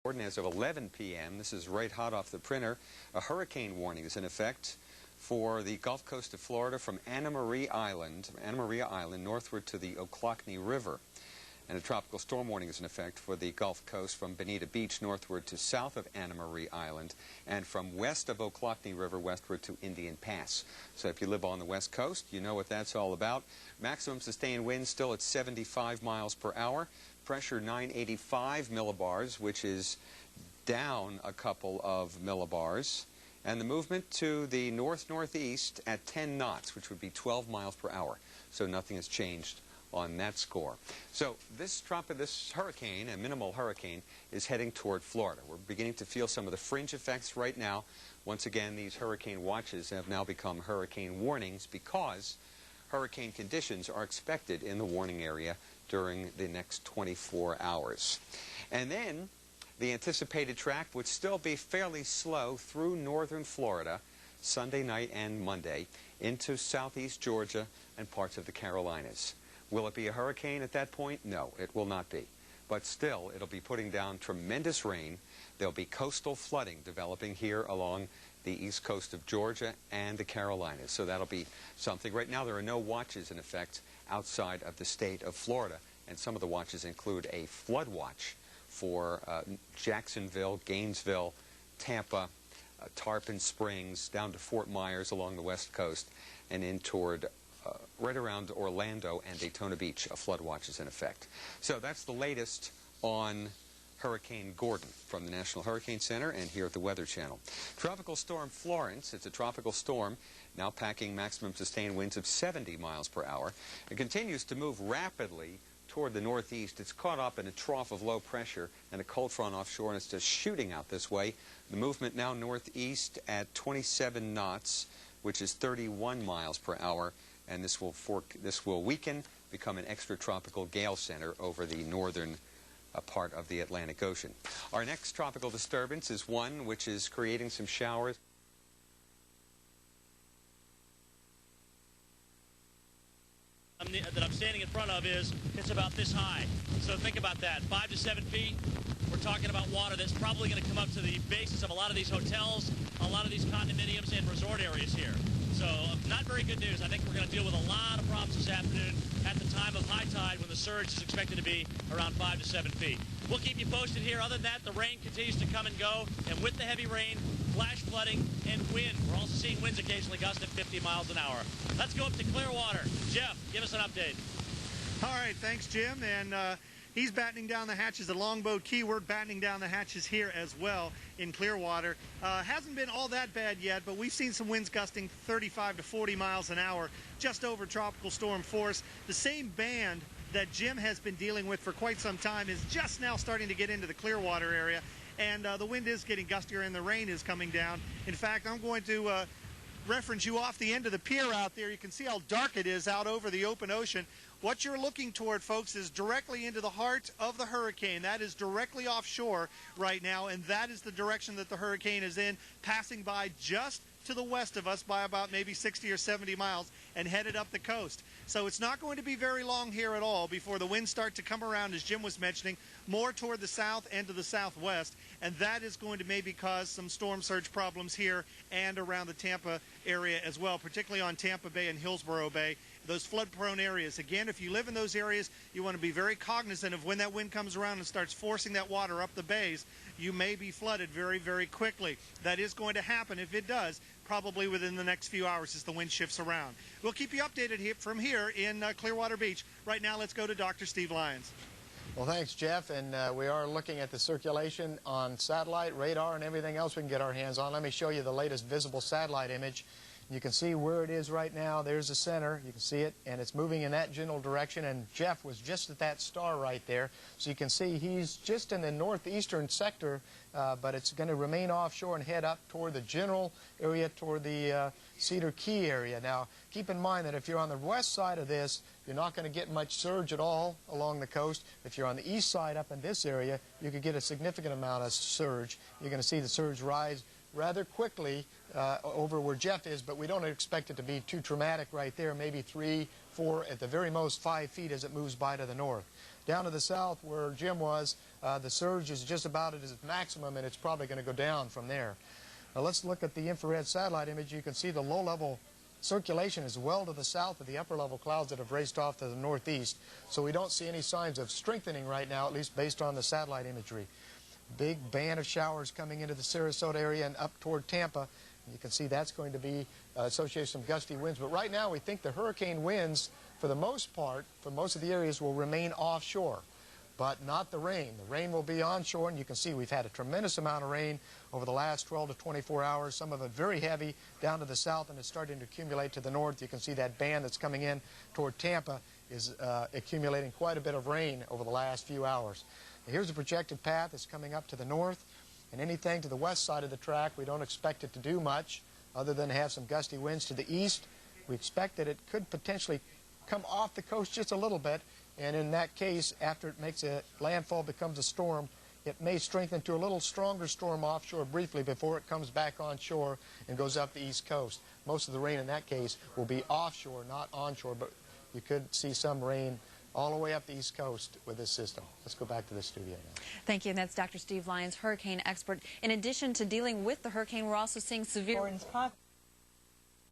Gordon, as of 11 p.m., this is right hot off the printer, a hurricane warning is in effect for the Gulf Coast of Florida from Anna Maria Island northward to the Ocklawahnee River. And a tropical storm warning is in effect for the Gulf Coast from Bonita Beach northward to south of Anna Maria Island and from west of Ocklawahnee River westward to Indian Pass. So if you live on the west coast, you know what that's all about. Maximum sustained winds still at 75 miles per hour. Pressure 985 millibars, which is down a couple of millibars. And the movement to the north-northeast at 10 knots, which would be 12 miles per hour. So nothing has changed on that score. So this hurricane, a minimal hurricane, is heading toward Florida. We're beginning to feel some of the fringe effects right now. Once again, these hurricane watches have now become hurricane warnings because hurricane conditions are expected in the warning area during the next 24 hours. And then the anticipated track would still be fairly slow through northern Florida Sunday night and Monday into southeast Georgia and parts of the Carolinas. Will it be a hurricane at that point? No, it will not be. But still, it'll be putting down tremendous rain. There'll be coastal flooding developing here along the east coast of Georgia and the Carolinas. So that'll be something. Right now, there are no watches in effect outside of the state of Florida. And some of the watches include a flood watch for Jacksonville, Gainesville, Tampa, Tarpon Springs, down to Fort Myers along the west coast, and in toward right around Orlando and Daytona Beach. A flood watch is in effect. So that's the latest on Hurricane Gordon from the National Hurricane Center and here at the Weather Channel. Tropical Storm Florence, it's a tropical storm now packing maximum sustained winds of 70 miles per hour. It continues to move rapidly toward the northeast. It's caught up in a trough of low pressure and a cold front offshore, and it's just shooting out this way. The movement now northeast at 27 knots, which is 31 miles per hour, and this will weaken, become an extratropical gale center over the northern part of the Atlantic Ocean. Our next tropical disturbance is one which is creating some showers. That I'm standing in front of it's about this high. So think about that, 5 to 7 feet. We're talking about water that's probably going to come up to the bases of a lot of these hotels, a lot of these condominiums and resort areas here. So not very good news. I think we're going to deal with a lot of problems this afternoon at the time of high tide when the surge is expected to be around 5 to 7 feet. We'll keep you posted here. Other than that, the rain continues to come and go, and with the heavy rain, flash flooding and wind. We're also seeing winds occasionally gusting 50 miles an hour. Let's go up to Clearwater. Jeff, give us an update. All right, thanks, Jim. And he's battening down the hatches at Longboat Key. We're battening down the hatches here as well in Clearwater. Hasn't been all that bad yet, but we've seen some winds gusting 35 to 40 miles an hour, just over tropical storm force. The same band that Jim has been dealing with for quite some time is just now starting to get into the Clearwater area. And the wind is getting gustier and the rain is coming down. In fact, I'm going to reference you off the end of the pier out there. You can see how dark it is out over the open ocean. What you're looking toward, folks, is directly into the heart of the hurricane. That is directly offshore right now, and that is the direction that the hurricane is in, passing by just to the west of us by about maybe 60 or 70 miles and headed up the coast. So it's not going to be very long here at all before the winds start to come around, as Jim was mentioning, more toward the south and to the southwest, and that is going to maybe cause some storm surge problems here and around the Tampa area as well, particularly on Tampa Bay and Hillsborough Bay, those flood-prone areas. Again, if you live in those areas, you want to be very cognizant of when that wind comes around and starts forcing that water up the bays. You may be flooded very, very quickly. That is going to happen. If it does, probably within the next few hours as the wind shifts around. We'll keep you updated from here in Clearwater Beach. Right now, let's go to Dr. Steve Lyons. Well, thanks, Jeff. And we are looking at the circulation on satellite, radar, and everything else we can get our hands on. Let me show you the latest visible satellite image. You can see where it is right now. There's the center. You can see it, and it's moving in that general direction. And Jeff was just at that star right there. So you can see he's just in the northeastern sector, but it's going to remain offshore and head up toward the general area, toward the Cedar Key area. Now, keep in mind that if you're on the west side of this, you're not going to get much surge at all along the coast. If you're on the east side up in this area, you could get a significant amount of surge. You're going to see the surge rise rather quickly over where Jeff is, but we don't expect it to be too traumatic right there, maybe 3, 4, at the very most 5 feet as it moves by to the north. Down to the south where Jim was, the surge is just about at its maximum, and it's probably going to go down from there. Now let's look at the infrared satellite image. You can see the low-level circulation is well to the south of the upper-level clouds that have raced off to the northeast. So we don't see any signs of strengthening right now, at least based on the satellite imagery. Big band of showers coming into the Sarasota area and up toward Tampa. You can see that's going to be associated with some gusty winds. But right now we think the hurricane winds, for the most part, for most of the areas, will remain offshore, but not the rain. The rain will be onshore, and you can see we've had a tremendous amount of rain over the last 12 to 24 hours, some of it very heavy down to the south, and it's starting to accumulate to the north. You can see that band that's coming in toward Tampa is accumulating quite a bit of rain over the last few hours. Now, here's a projected path. It's coming up to the north, and anything to the west side of the track, we don't expect it to do much other than have some gusty winds to the east. We expect that it could potentially come off the coast just a little bit, and in that case, after it makes a landfall, becomes a storm, it may strengthen to a little stronger storm offshore briefly before it comes back onshore and goes up the east coast. Most of the rain in that case will be offshore, not onshore, but you could see some rain all the way up the east coast with this system. Let's go back to the studio now. Thank you. And that's Dr. Steve Lyons, hurricane expert. In addition to dealing with the hurricane, we're also seeing severe...